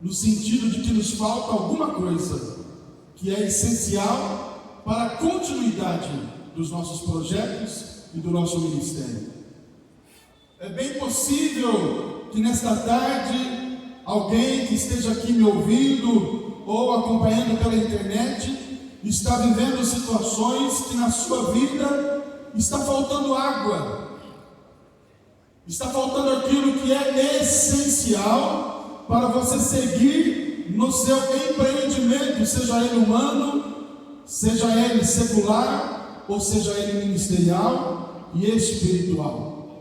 no sentido de que nos falta alguma coisa que é essencial para a continuidade dos nossos projetos e do nosso ministério. É bem possível que nesta tarde alguém que esteja aqui me ouvindo ou acompanhando pela internet está vivendo situações que na sua vida está faltando água, está faltando aquilo que é essencial para você seguir no seu empreendimento, seja ele humano, seja ele secular, ou seja ele ministerial e espiritual.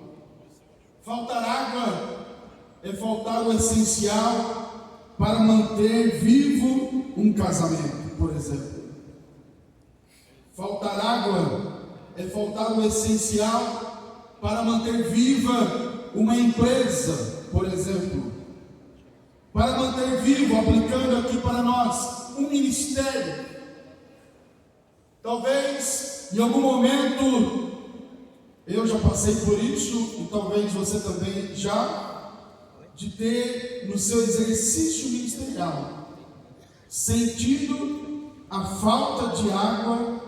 Faltar água é faltar o essencial para manter vivo um casamento, por exemplo. Faltar água é faltar o essencial para manter viva uma empresa, por exemplo. Para manter vivo, aplicando aqui para nós, um ministério. Talvez em algum momento eu já passei por isso, e talvez você também já, de ter no seu exercício ministerial sentido a falta de água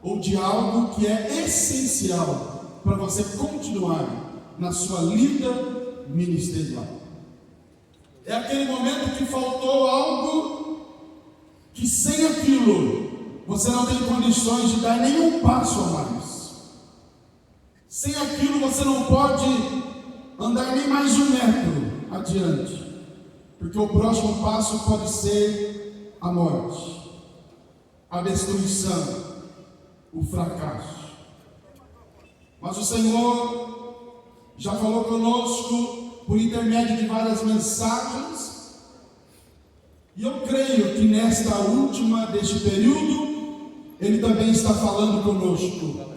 ou de algo que é essencial para você continuar na sua lida ministerial. É aquele momento que faltou algo que sem aquilo você não tem condições de dar nenhum passo a mais. Sem aquilo você não pode andar nem mais um metro adiante, porque o próximo passo pode ser a morte, a destruição, o fracasso. Mas o Senhor já falou conosco por intermédio de várias mensagens, e eu creio que nesta última deste período Ele também está falando conosco.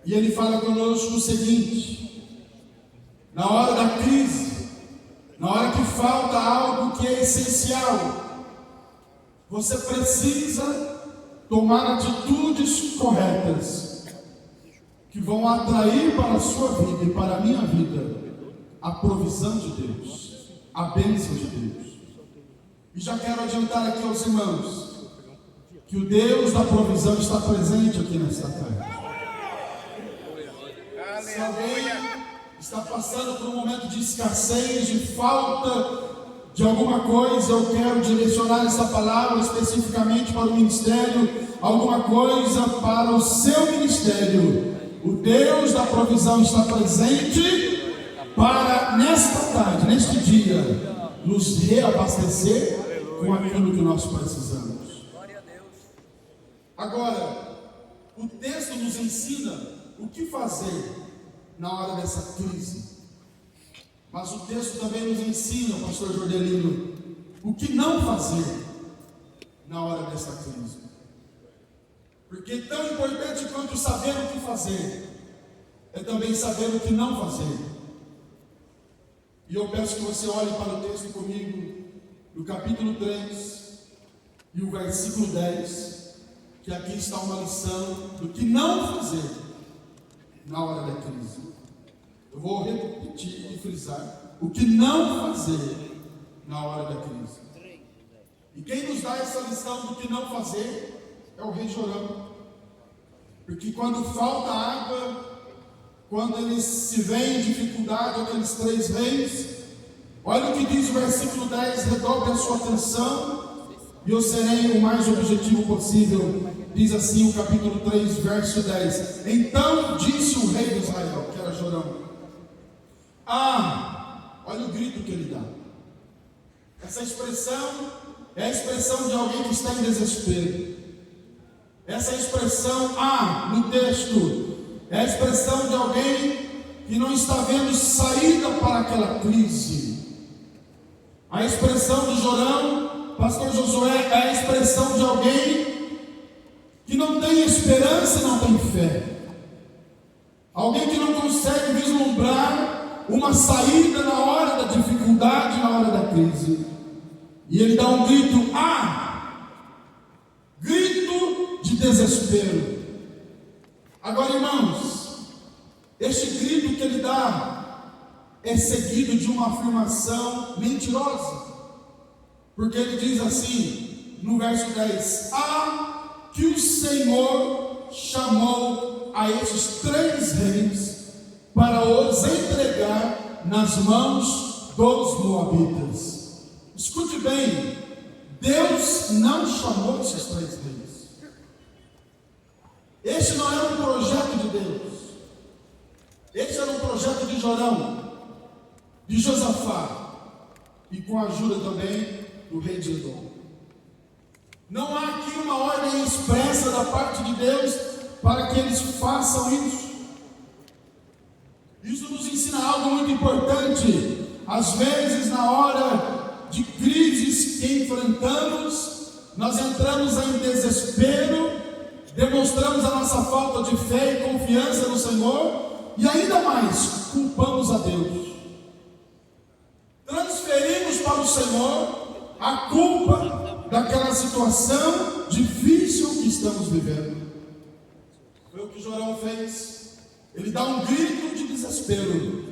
E Ele fala conosco o seguinte: na hora da crise, na hora que falta algo que é essencial, você precisa tomar atitudes corretas que vão atrair para a sua vida e para a minha vida a provisão de Deus, a bênção de Deus. E já quero adiantar aqui aos irmãos que o Deus da provisão está presente aqui nesta tarde. Se alguém está passando por um momento de escassez, de falta de alguma coisa, eu quero direcionar essa palavra especificamente para o ministério, alguma coisa para o seu ministério. O Deus da provisão está presente para nesta tarde, neste dia, nos reabastecer com aquilo que nós precisamos. Agora, o texto nos ensina o que fazer na hora dessa crise, mas o texto também nos ensina, pastor Jordelino, o que não fazer na hora dessa crise. Porque tão importante quanto saber o que fazer é também saber o que não fazer. E eu peço que você olhe para o texto comigo, no capítulo 3 e o versículo 10, que aqui está uma lição do que não fazer na hora da crise. Eu vou repetir e frisar: o que não fazer na hora da crise. E quem nos dá essa lição do que não fazer é o rei Jorão. Porque quando falta água, quando eles se veem em dificuldade, aqueles 3 reis, olha o que diz o versículo 10, redobre a sua atenção, e eu serei o mais objetivo possível. Diz assim o capítulo 3, verso 10: então disse o rei de Israel, que era Jorão, olha o grito que ele dá. Essa expressão é a expressão de alguém que está em desespero. Essa expressão no texto é a expressão de alguém que não está vendo saída para aquela crise. A expressão de Jorão, pastor Josué, é a expressão de alguém que não tem esperança e não tem fé. Alguém que não consegue vislumbrar uma saída na hora da dificuldade, na hora da crise. E ele dá um grito, grito de desespero. Agora, irmãos, este grito que ele dá é seguido de uma afirmação mentirosa. Porque ele diz assim, no verso 10: que o Senhor chamou a estes 3 reis para os entregar nas mãos dos moabitas. Escute bem, Deus não chamou esses 3 reis. Este não era um projeto de Deus. Este era um projeto de Jorão, de Josafá, e com a ajuda também do rei de Edom. Não há aqui uma ordem expressa da parte de Deus para que eles façam isso. Isso nos ensina algo muito importante. Às vezes, na hora de crises que enfrentamos, nós entramos em desespero, demonstramos a nossa falta de fé e confiança no Senhor, e ainda mais, culpamos a Deus. Transferimos para o Senhor a culpa daquela situação difícil que estamos vivendo. Foi o que Jorão fez. Ele dá um grito de desespero,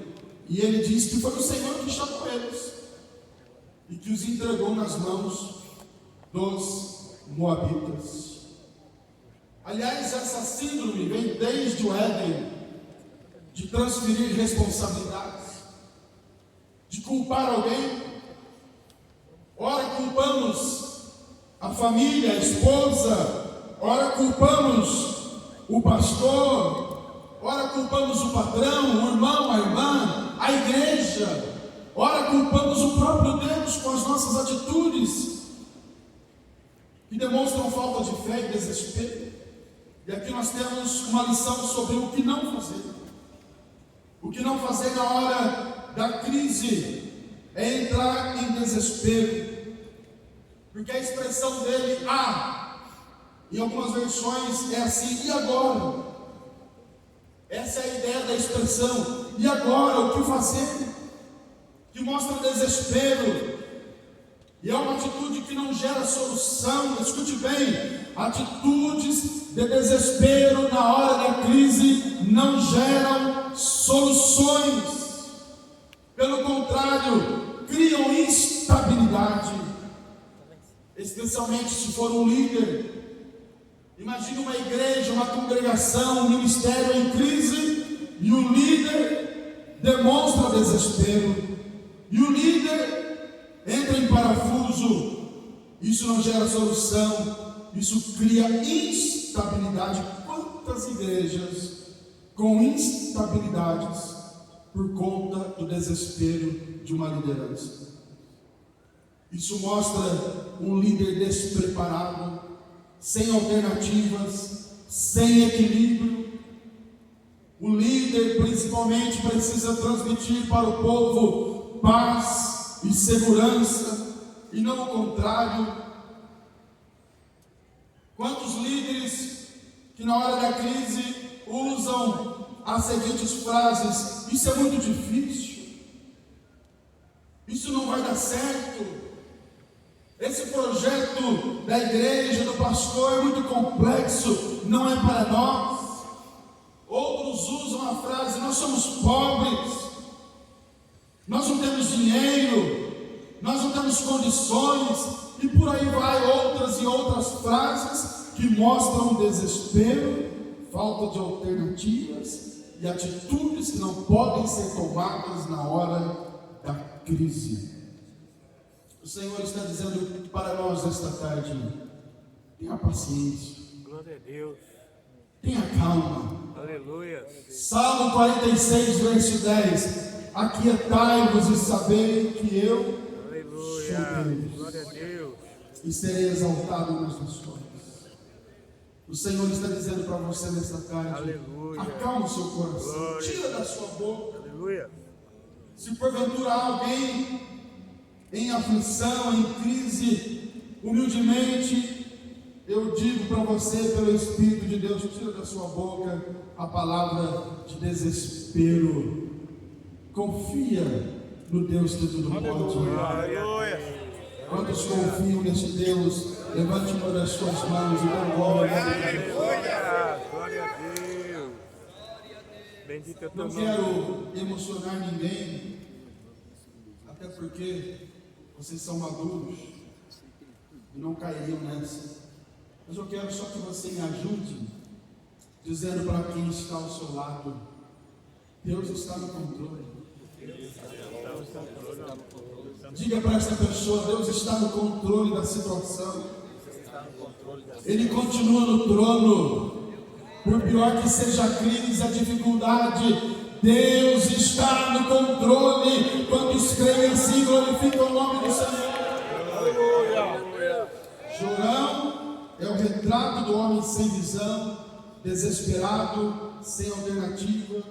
e ele diz que foi o Senhor que chamou eles, e que os entregou nas mãos dos moabitas. Aliás, essa síndrome vem desde o Éden, de transferir responsabilidades, de culpar alguém. Ora culpamos a família, a esposa, ora culpamos o pastor, ora culpamos o patrão, o irmão, a irmã, a igreja, ora culpamos o próprio Deus com as nossas atitudes, que demonstram falta de fé e desespero. E aqui nós temos uma lição sobre o que não fazer. O que não fazer na hora da crise é entrar em desespero, porque a expressão dele, em algumas versões é assim: e agora? Essa é a ideia da expressão, e agora, o que fazer? Que mostra desespero, e é uma atitude que não gera solução. Escute bem, atitudes de desespero na hora da crise não geram soluções, pelo contrário, criam instabilidade, especialmente se for um líder. Imagine uma igreja, uma congregação, um ministério em crise, e o líder demonstra desespero, e o líder entra em parafuso. Isso não gera solução, isso cria instabilidade. Quantas igrejas com instabilidades por conta do desespero de uma liderança? Isso mostra um líder despreparado, sem alternativas, sem equilíbrio. O líder principalmente precisa transmitir para o povo paz e segurança, e não o contrário. Quantos líderes que na hora da crise usam as seguintes frases: isso é muito difícil, isso não vai dar certo, esse projeto da igreja, do pastor é muito complexo, não é para nós. Outros usam a frase: nós somos pobres, nós não temos dinheiro, nós não temos condições, e por aí vai, outras e outras frases que mostram desespero, falta de alternativas e atitudes que não podem ser tomadas na hora da crise. O Senhor está dizendo para nós esta tarde: tenha paciência, glória a Deus, tenha calma. Aleluia. Salmo 46, verso 10: aquietai-vos e sabei que eu Aleluia. sou Deus, Glória a Deus, e serei exaltado nas nações. O Senhor está dizendo para você nesta tarde: aleluia, acalma o seu coração, glória. tira da sua boca. Aleluia. Se porventura há alguém em aflição, em crise, humildemente eu digo para você, pelo Espírito de Deus, tira da sua boca a palavra de desespero. Confia no Deus que tudo pode. Aleluia. Quantos confiam nesse Deus? Levante uma das suas mãos e dê glória a Deus. Glória a Deus. Bendito é o teu Não nome. quero emocionar ninguém, até porque vocês são maduros. e não cairiam nessa. Mas eu quero só que você me ajude, dizendo para quem está ao seu lado: Deus está no controle. Diga para essa pessoa: Deus está no controle da situação. Ele continua no trono. Por pior que seja a crise, a dificuldade, Deus está no controle. Quantos creem assim, glorificam o nome do Senhor. Jorão é o retrato do homem sem visão, desesperado, sem alternativa.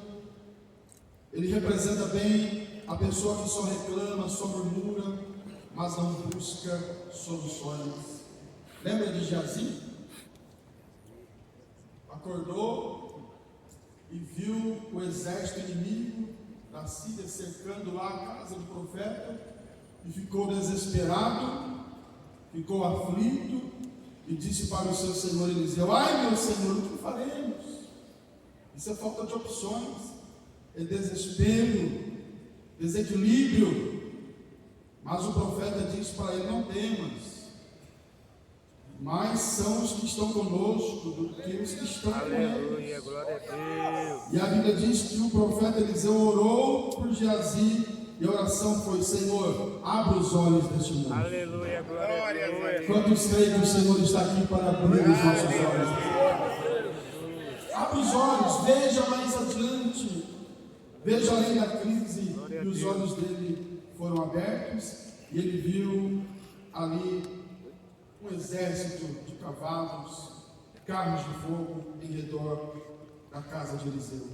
Ele representa bem a pessoa que só reclama, só murmura, mas não busca soluções. Lembra de Geazi? Acordou e viu o exército inimigo da Síria cercando lá a casa do profeta e ficou desesperado, ficou aflito e disse para o seu senhor Eliseu: ai meu senhor, o que faremos? Isso é falta de opções, é desespero, desequilíbrio. Mas o profeta disse para ele: não temas, mais são os que estão conosco do que os que estão com eles. Aleluia, glória a Deus. E a Bíblia diz que o profeta Eliseu orou por Geazi e a oração foi: Senhor, abra os olhos deste mundo. Aleluia, glória a Deus. Quantos creem que o Senhor está aqui para abrir os nossos olhos? Abra os olhos, veja mais adiante, veja além da crise. E os olhos dele foram abertos e ele viu ali um exército de cavalos, carros de fogo em redor da casa de Eliseu.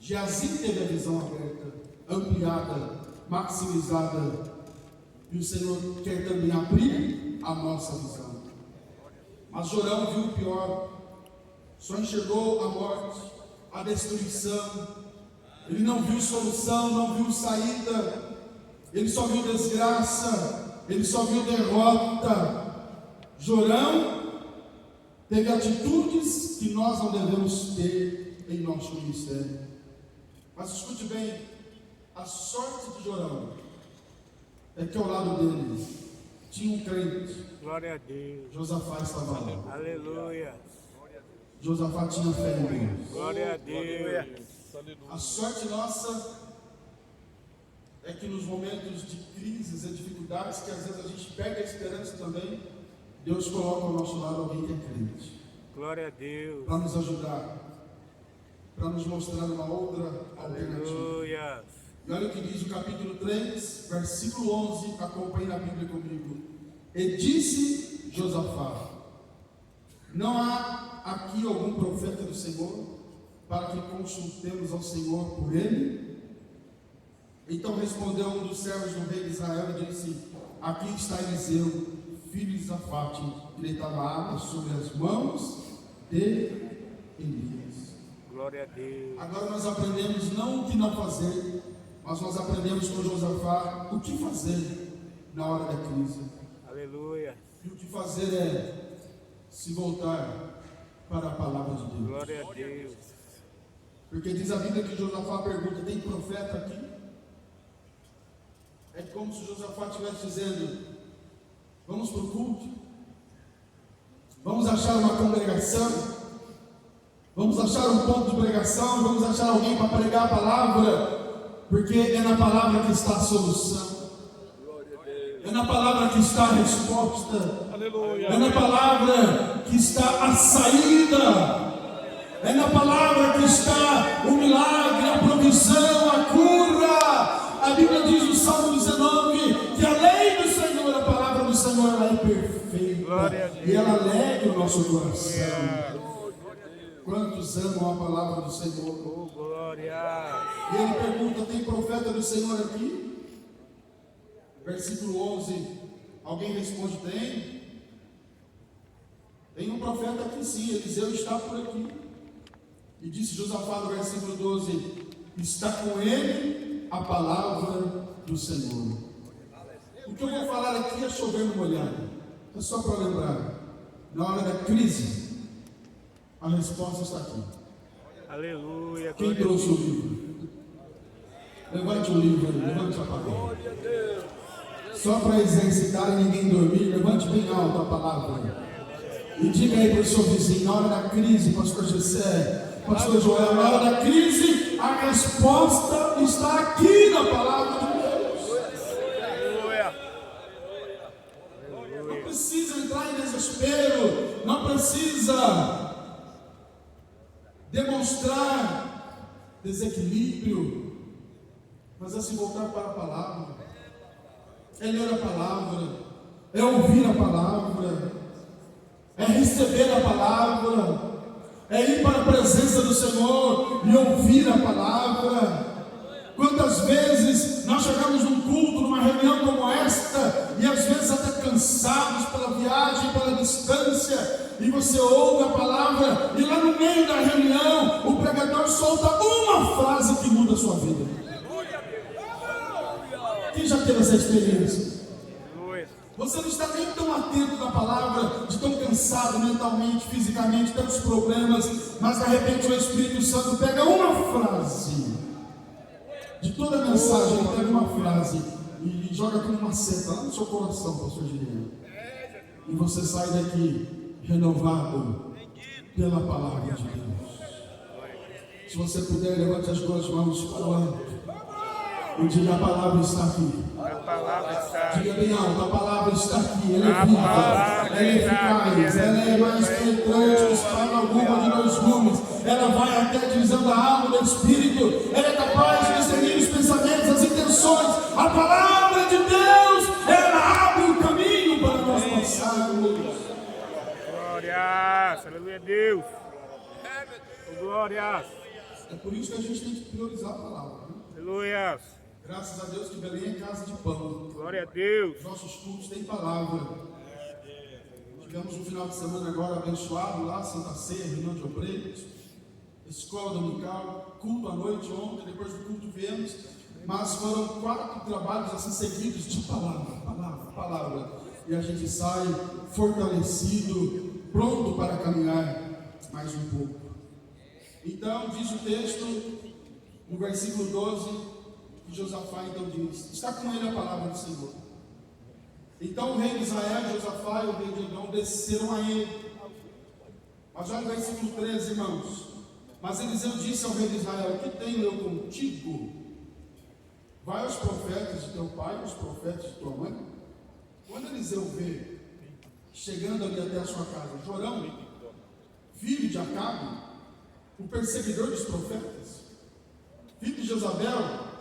Geazi teve a visão aberta, ampliada, maximizada, e o Senhor quer também abrir a nossa visão. Mas Jorão viu o pior, só enxergou a morte, a destruição. Ele não viu solução, não viu saída, ele só viu desgraça, ele só viu derrota. Jorão teve atitudes que nós não devemos ter em nosso ministério. Mas escute bem, a sorte de Jorão é que ao lado dele tinha um crente. Glória a Deus. Josafá estava lá. Aleluia. Josafá tinha fé em Deus. Glória a Deus. A sorte nossa é que nos momentos de crises e dificuldades, que às vezes a gente perde a esperança também, Deus coloca ao nosso lado alguém que é crente, Glória a Deus. para nos ajudar, para nos mostrar uma outra alternativa. Aleluia. E olha o que diz o capítulo 3, versículo 11, acompanhe na Bíblia comigo. E disse Josafá: não há aqui algum profeta do Senhor, para que consultemos ao Senhor por ele? Então respondeu um dos servos do rei de Israel e disse: aqui está Eliseu, filho de Safate, que deitava água sobre as mãos de Elias. Glória a Deus. Agora nós aprendemos não o que não fazer, mas nós aprendemos com Josafá o que fazer na hora da crise. Aleluia. E o que fazer é se voltar para a palavra de Deus. Glória a Deus. Porque diz a Bíblia que Josafá pergunta: tem profeta aqui? É como se Josafá estivesse dizendo: vamos para o culto? Vamos achar uma congregação? Vamos achar um ponto de pregação? Vamos achar alguém para pregar a palavra? Porque é na palavra que está a solução. É na palavra que está a resposta. É na palavra que está a saída. É na palavra que está o milagre, a provisão, a cura. A Bíblia diz no Salmo 19 que a lei do Senhor, a palavra do Senhor, ela é perfeita e ela alegra o nosso coração. Quantos amam a palavra do Senhor? Oh, glória. E ele pergunta: tem profeta do Senhor aqui? Versículo 11, alguém responde: tem. Tem um profeta aqui sim, Eliseu está por aqui. E disse Josafá no versículo 12: está com ele a palavra do Senhor. O que eu vou falar aqui é chover no molhado. É só para lembrar, na hora da crise, a resposta está aqui. Aleluia. Quem trouxe o livro? Levante o livro aí, levante a palavra. Só para exercitar e ninguém dormir, levante bem alto a palavra. E diga aí para o seu vizinho, na hora da crise, pastor Gessé, pastor Joel, na hora da crise, a resposta está aqui na palavra de Deus. Não precisa entrar em desespero, não precisa demonstrar desequilíbrio, mas é se voltar para a palavra, é ler a palavra, é ouvir a palavra, é receber a palavra, é ir para a presença do Senhor e ouvir a palavra. Quantas vezes nós chegamos num culto, numa reunião como esta, e às vezes até cansados pela viagem, pela distância, e você ouve a palavra, e lá no meio da reunião, o pregador solta uma frase que muda a sua vida. Quem já teve essa experiência? Você não está nem tão atento na palavra, de tão cansado mentalmente, fisicamente, tantos problemas, mas de repente o Espírito Santo pega uma frase, de toda a mensagem, ele pega uma frase e joga como uma seta lá no seu coração, pastor Giliano. E você sai daqui renovado pela palavra de Deus. Se você puder, levante as duas mãos para o alto e diga: a palavra está aqui. Diga bem alto: a palavra está aqui. Ela é viva, ela é eficaz, ela é mais penetrante que espada alguma de dois gumes. Ela vai até a divisão da alma e do espírito. Ela é capaz de discernir os pensamentos, as intenções. A palavra de Deus, ela abre o caminho para nós passarmos. Glórias, aleluia, Deus. Glórias. É por isso que a gente tem que priorizar a palavra, né? Aleluia. Graças a Deus que Belém é casa de pão. Glória a Deus. Nossos cultos têm palavra. Tivemos um final de semana agora abençoado lá, Santa Ceia, reunião de obreiros, escola dominical, culto à noite ontem, depois do culto viemos, mas foram 4 trabalhos assim seguidos de palavra. E a gente sai fortalecido, pronto para caminhar mais um pouco. Então, diz o texto, no versículo 12, que Josafá então diz: está com ele a palavra do Senhor. Então o rei de Israel, Josafá e o rei de Edom desceram a ele. Mas olha o versículo 13, irmãos. Mas Eliseu disse ao rei de Israel: que tenho eu contigo? Vai aos profetas de teu pai, aos profetas de tua mãe. Quando Eliseu vê, chegando ali até a sua casa, Jorão, filho de Acabe, o perseguidor dos profetas, filho de Jezabel,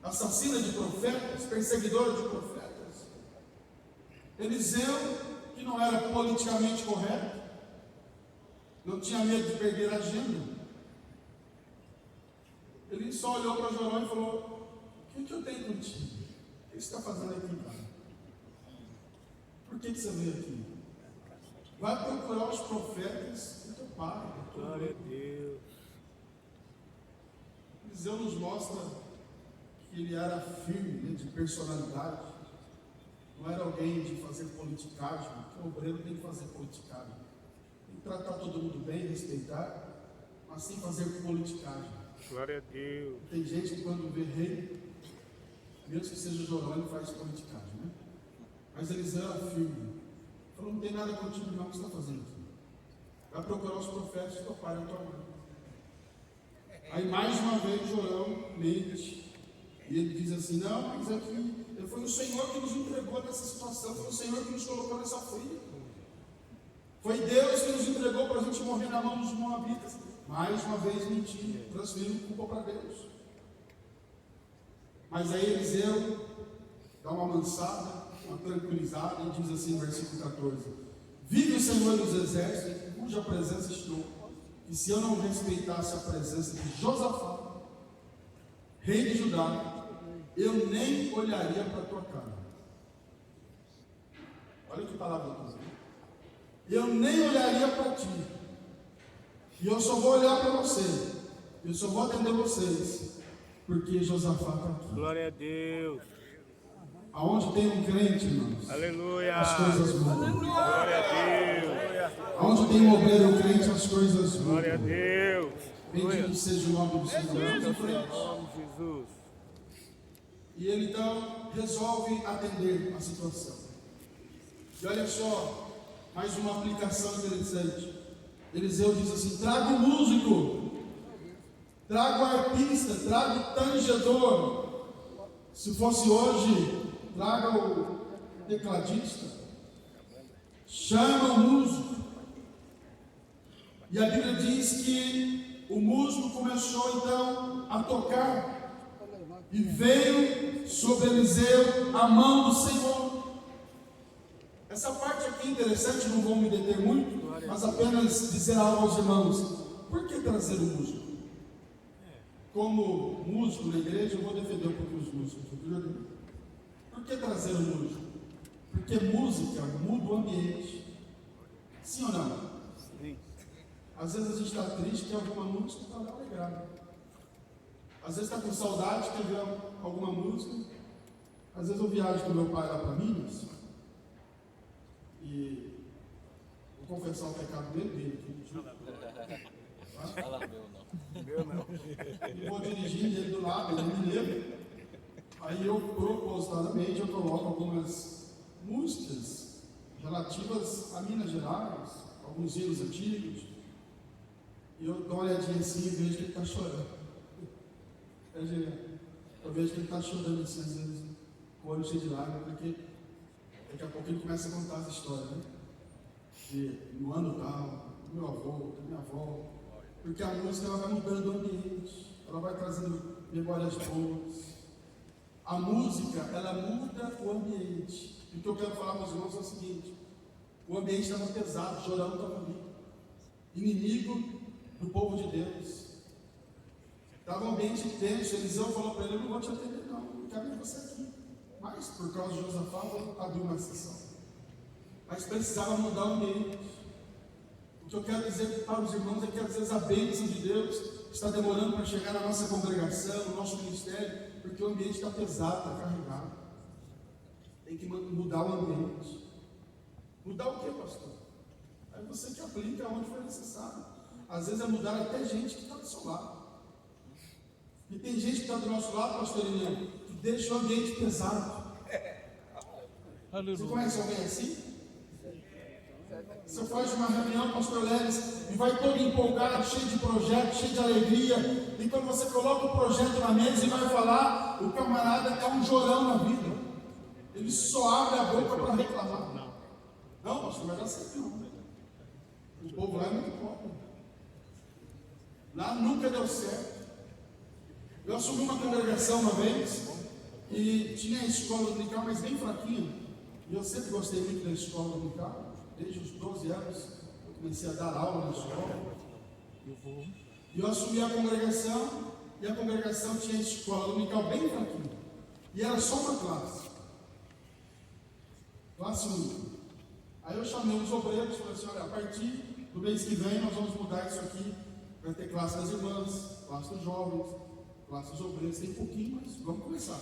assassina de profetas, perseguidora de profetas, Eliseu, que não era politicamente correto, não tinha medo de perder a agenda, ele só olhou para Jorão e falou: o que eu tenho contigo? O que você está fazendo aqui, cara? Por que você veio aqui? Vai procurar os profetas do teu pai. Glória a Deus. Eliseu nos mostra que ele era firme, né, de personalidade. Não era alguém de fazer politicagem, porque o obreiro tem que fazer politicagem. Tem que tratar todo mundo bem, respeitar, mas sem fazer politicagem. Glória a Deus. Tem gente que quando vê rei, mesmo que seja Jorão, ele faz politicagem, né? Mas Eliseu era firme. Falou: não tem nada contigo não, o que você está fazendo aqui? Vai procurar os profetas do teu pai e da tua mãe. Aí mais uma vez Jorão mente. E ele diz assim: não, mas aqui foi o Senhor que nos entregou nessa situação, foi o Senhor que nos colocou nessa fria. Foi Deus que nos entregou para a gente morrer na mão dos moabitas. Mais uma vez mentindo, transferindo culpa para Deus. Mas aí Eliseu dá uma amansada, uma tranquilizada, e diz assim no versículo 14: vive o Senhor dos exércitos, em cuja presença estou, e se eu não respeitasse a presença de Josafá, rei de Judá, eu nem olharia para a tua cara. Olha que palavra eu estou. Eu nem olharia para ti. E eu só vou olhar para você. Eu só vou atender vocês. Porque Josafá está aqui. Glória a Deus. Aonde tem um crente, irmãos, Aleluia. as coisas mudam. Glória a Deus. Aonde tem um obreiro crente, as coisas mudam. Glória a Deus. Bendito seja o nome do Senhor. Vamos em Em frente. nome de Jesus. E ele então resolve atender a situação. E olha só, mais uma aplicação interessante. Eliseu diz assim: traga o músico, traga o arpista, traga o tangedor. Se fosse hoje, traga o tecladista. Chama o músico. E a Bíblia diz que o músico começou então a tocar. E veio sobre Eliseu a mão do Senhor. Essa parte aqui é interessante, não vou me deter muito, mas apenas dizer algo aos irmãos. Por que trazer o músico? Como músico na igreja, eu vou defender um pouco os músicos. Por que trazer o músico? Porque música muda o ambiente. Sim ou não? Sim. Às vezes a gente está triste, quer alguma música para dar alegrado. Às vezes está com saudade, quer ver alguma música. Às vezes eu viajo com meu pai lá para Minas. E vou confessar o pecado dele. Fala meu não. Meu não. E vou dirigindo ele do lado, ele é mineiro. Aí eu propositadamente eu coloco algumas músicas relativas a Minas Gerais, alguns hinos antigos. E eu dou uma olhadinha assim e vejo que ele está chorando. Eu vejo que ele está chorando assim, às vezes, com o olho cheio de lágrimas, porque daqui a pouco ele começa a contar essa história, né? De no ano tal, do meu avô, da minha avó. Porque a música ela vai mudando o ambiente, ela vai trazendo memórias boas. A música, ela muda o ambiente. E o que eu quero falar para os irmãos é o seguinte: o ambiente estava pesado, chorando estava ali. Inimigo do povo de Deus. Estava um ambiente tenso. Eliseu falou para ele: eu não vou te atender não, eu quero ver você aqui. Mas por causa de Josafá, eu abri uma exceção. Mas precisava mudar o ambiente. O que eu quero dizer para os irmãos é que às vezes a bênção de Deus está demorando para chegar na nossa congregação, no nosso ministério, porque o ambiente está pesado, está carregado. Tem que mudar o ambiente. Mudar o que, pastor? Aí você que aplica onde for necessário. Às vezes é mudar até gente que está do seu lado. E tem gente que está do nosso lado, pastor Eliane, que deixa o ambiente pesado. Você conhece alguém assim? Você faz uma reunião, pastor Leles, e vai todo empolgado, cheio de projeto, cheio de alegria. E quando você coloca o projeto na mesa e vai falar, o camarada é um chorão na vida. Ele só abre a boca para reclamar. Não, pastor, vai dar certo não. O povo lá é muito pobre. Lá nunca deu certo. Eu assumi uma congregação uma vez e tinha a escola dominical, mas bem fraquinha. E eu sempre gostei muito da escola dominical. Desde os 12 anos eu comecei a dar aula na escola. E eu assumi a congregação, e a congregação tinha a escola dominical bem fraquinha. E era só uma classe. Classe única. Aí eu chamei os obreiros e falei assim: olha, a partir do mês que vem nós vamos mudar isso aqui. Vai ter classe das irmãs, classe dos jovens, classe dos obreiros. Tem pouquinho, mas vamos começar.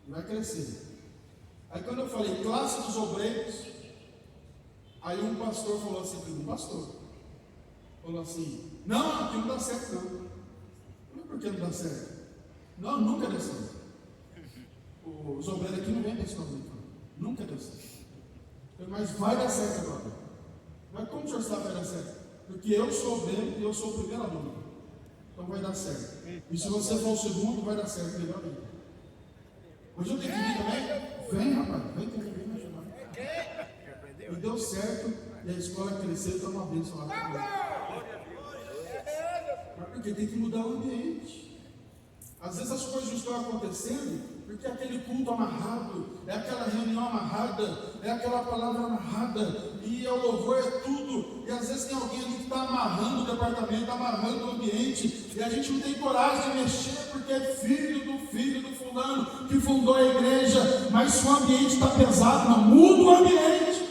E vai crescer. Aí quando eu falei classe dos obreiros, aí um pastor falou assim para mim: pastor, falou assim: não, aqui não dá certo não. Eu falei: por que não dá certo? Não, nunca deu certo. Os obreiros aqui não vêm para a escola, nunca deu certo. Eu falei: mas vai dar certo agora. Mas como o senhor sabe que vai dar certo? Porque eu sou obreiro e eu sou o primeiro aluno. Então vai dar certo. E se você for o segundo, vai dar certo, melhor ainda. Hoje eu tenho que vir também? Vem, rapaz, vem me ajudar. E deu certo, e a escola cresceu, está uma bênção lá. Porque tem que mudar o ambiente. Às vezes as coisas não estão acontecendo porque é aquele culto amarrado, é aquela reunião amarrada, é aquela palavra amarrada, e o louvor é tudo. E às vezes tem alguém ali que está amarrando o departamento, amarrando o ambiente, e a gente não tem coragem de mexer porque é filho do fulano que fundou a igreja. Mas se o ambiente está pesado, não muda o ambiente.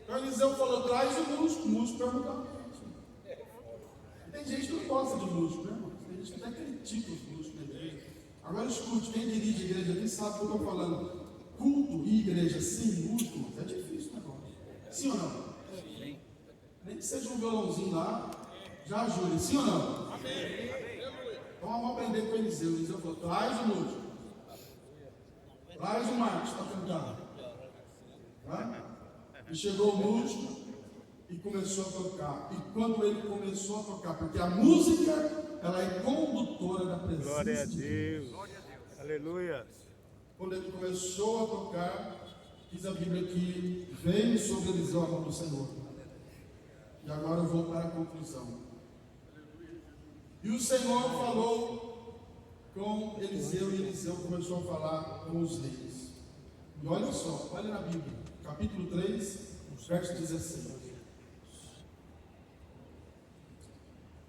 O Eliseu falou: traz o músico vai mudar o ambiente. Tem gente que não gosta de músico, né, irmão? Tem gente que até critica os músicos na igreja. Agora escute, quem dirige a igreja aqui sabe o que eu estou falando. Culto e igreja sem músico é difícil o negócio. Sim ou não? Sim. Nem que seja um violãozinho lá, já ajuda. Sim ou não? Amém. Então vamos aprender com Eliseu. Eliseu falou: traz o músico, traz o Marcos para cantar. Tá? E chegou o músico e começou a tocar. E quando ele começou a tocar, porque a música, ela é condutora da presença. Glória a Deus. Aleluia. Quando ele começou a tocar, diz a Bíblia que veio sobre Eliseu a mão do Senhor. E agora eu vou para a conclusão. E o Senhor falou com Eliseu, e Eliseu começou a falar com os reis. E olha só, olha na Bíblia, capítulo 3, verso 16.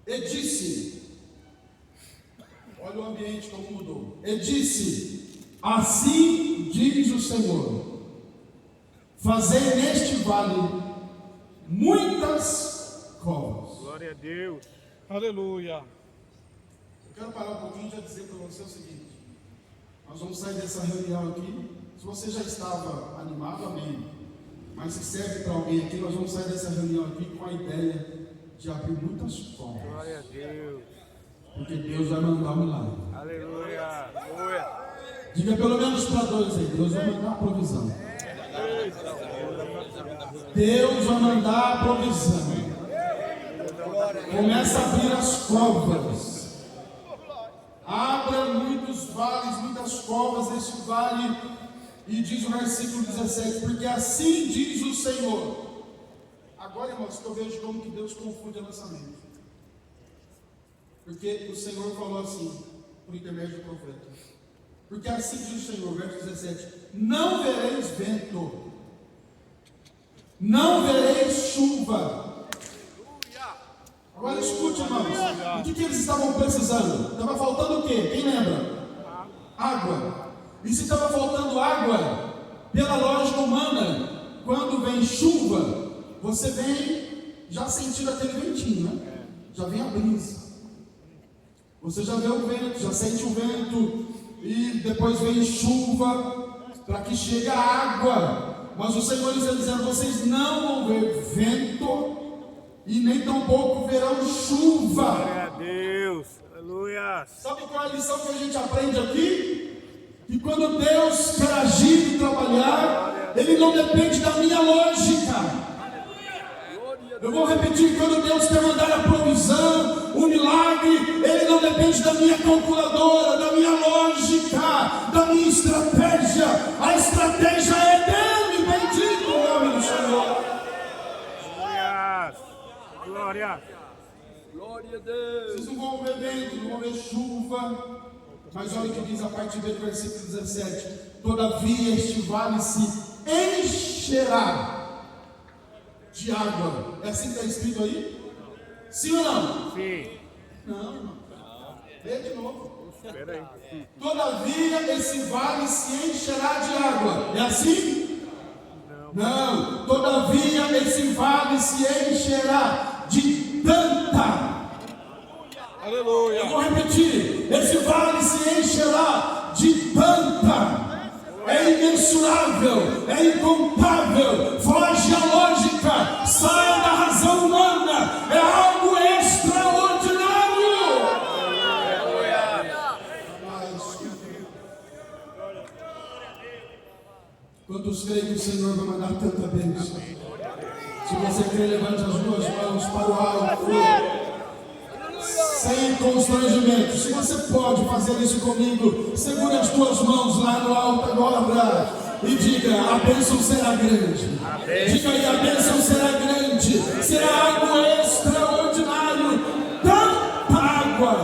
E disse, olha o ambiente como mudou. E disse, assim diz o Senhor, fazei neste vale muitas covas. Glória a Deus. Aleluia. Eu quero parar um pouquinho e já dizer para você o seguinte: nós vamos sair dessa reunião aqui. Se você já estava animado, amém. Mas se serve para alguém aqui, nós vamos sair dessa reunião aqui com a ideia de abrir muitas covas. Glória a Deus. Porque Deus vai mandar um milagre. Aleluia. Aleluia. Diga pelo menos para dois aí: Deus vai mandar a provisão. Deus vai mandar a provisão. Começa a abrir as covas. Abra muitos vales, muitas covas neste vale. E diz o versículo 17: porque assim diz o Senhor. Agora, irmãos, que eu vejo como que Deus confunde a nossa mente. Porque o Senhor falou assim, por intermédio do profeta: porque assim diz o Senhor, verso 17: não vereis vento, não vereis chuva. Agora escute, irmãos, o que eles estavam precisando? Estava faltando o quê? Quem lembra? Água. E se estava faltando água, pela lógica humana, quando vem chuva, você vem já sentindo aquele ventinho, né? Já vem a brisa. Você já vê o vento, já sente o vento, e depois vem chuva, para que chegue a água. Mas o Senhor está dizendo: vocês não vão ver vento, e nem tampouco verão chuva. Glória a Deus. Aleluia. Sabe qual é a lição que a gente aprende aqui? Que quando Deus quer agir e trabalhar, Ele não depende da minha lógica. Eu vou repetir: quando Deus quer mandar a provisão, o milagre, Ele não depende da minha calculadora, da minha lógica, da minha estratégia. A estratégia é dele. Bendito o nome do Senhor. Glória. Glória a Deus. Vocês não vão ver vento, não vão ver chuva. Mas olha o que diz a parte B do versículo 17: todavia este vale se encherá de água. É assim que está escrito aí? Sim ou não? Sim. Não, irmão. Lê de novo. Espera aí. Todavia esse vale se encherá de água. É assim? Não. Todavia esse vale se encherá de tanta. Aleluia. Eu vou repetir: esse vale se encherá de tanta. É imensurável, é incontável, foge à lógica, sai da razão humana, é algo extraordinário. Quantos creem que o Senhor vai mandar tanta bênção? Se você crê, levante as duas mãos para o alto, sem constrangimento. Se você pode fazer isso comigo, segure as tuas mãos lá no alto agora e diga: a bênção será grande. Diga aí: a bênção será grande. Será algo extraordinário. Tanta água.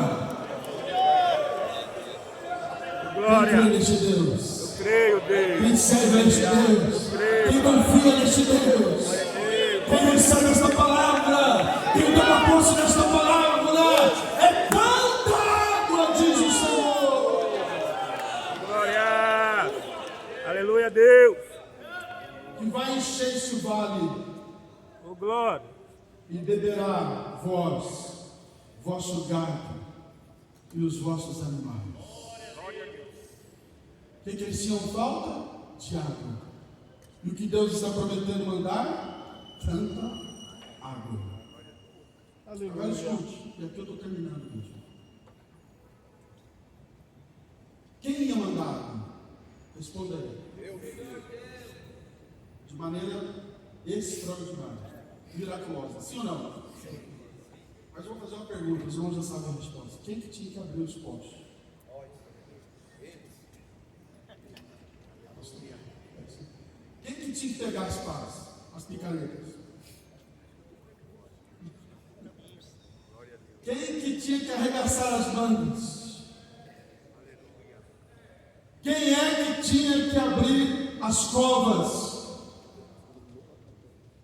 Quem Glória. crê neste Deus? Creio, Deus. Quem serve a este Deus? Quem confia neste Deus? Quem recebe esta palavra? Quem toma posse desta palavra? É tanta água, diz o Senhor. Glória. Aleluia, Deus. Que vai encher este vale Oh, glória. e beberá vós, vosso gado e os vossos animais. O que eles tinham falta? De água. E o que Deus está prometendo mandar? Tanta água. Agora escute, e aqui eu estou terminando mesmo. Responda aí. De maneira extraordinária, miraculosa. Sim ou não? Mas eu vou fazer uma pergunta, os irmãos já sabem a resposta. Quem que tinha que abrir os poços? Quem que tinha que pegar as pás? As picaretas? Quem que tinha que arregaçar as mangas? Quem é que tinha que abrir as covas?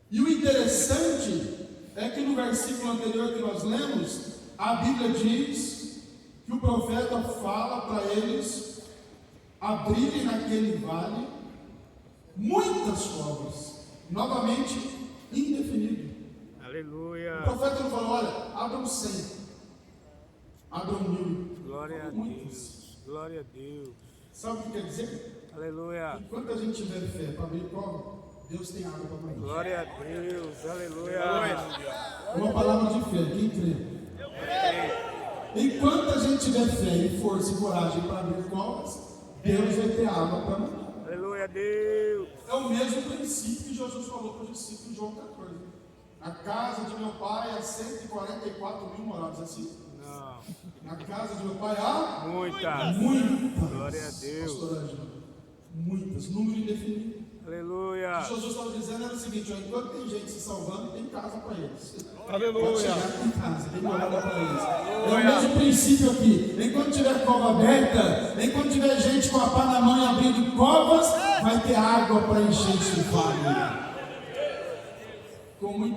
E o interessante é que no versículo anterior que nós lemos, a Bíblia diz que o profeta fala para eles abrirem naquele vale muitas covas, novamente indefinido. Aleluia. O profeta não falou, olha, abram 100, abram 1000. Glória a Muitas. Deus. Glória a Deus. Sabe o que quer dizer? Aleluia. Enquanto a gente tiver fé para abrir cova, Deus tem água para nós. Glória a Deus. Aleluia. Uma palavra de fé, quem crê? Enquanto a gente tiver fé e força e coragem para abrir covas, Deus vai ter água para nós. Aleluia a Deus. É o mesmo princípio que Jesus falou para os discípulos em João 14. Na casa de meu pai há 144.000 moradas, assim? Não. Na casa de meu pai há Muitas. muitas. Glória a Deus. Pastor Ângelo, muitas, número indefinido. Aleluia. O que Jesus estava dizendo era o seguinte: ó, enquanto tem gente se salvando, tem casa para eles. Pode Aleluia. chegar, tem casa, tem morada para eles. É o mesmo princípio aqui. Enquanto tiver cova aberta, enquanto tiver gente com a pá na mão e abrindo covas, vai ter água para encher esse vale. Com muito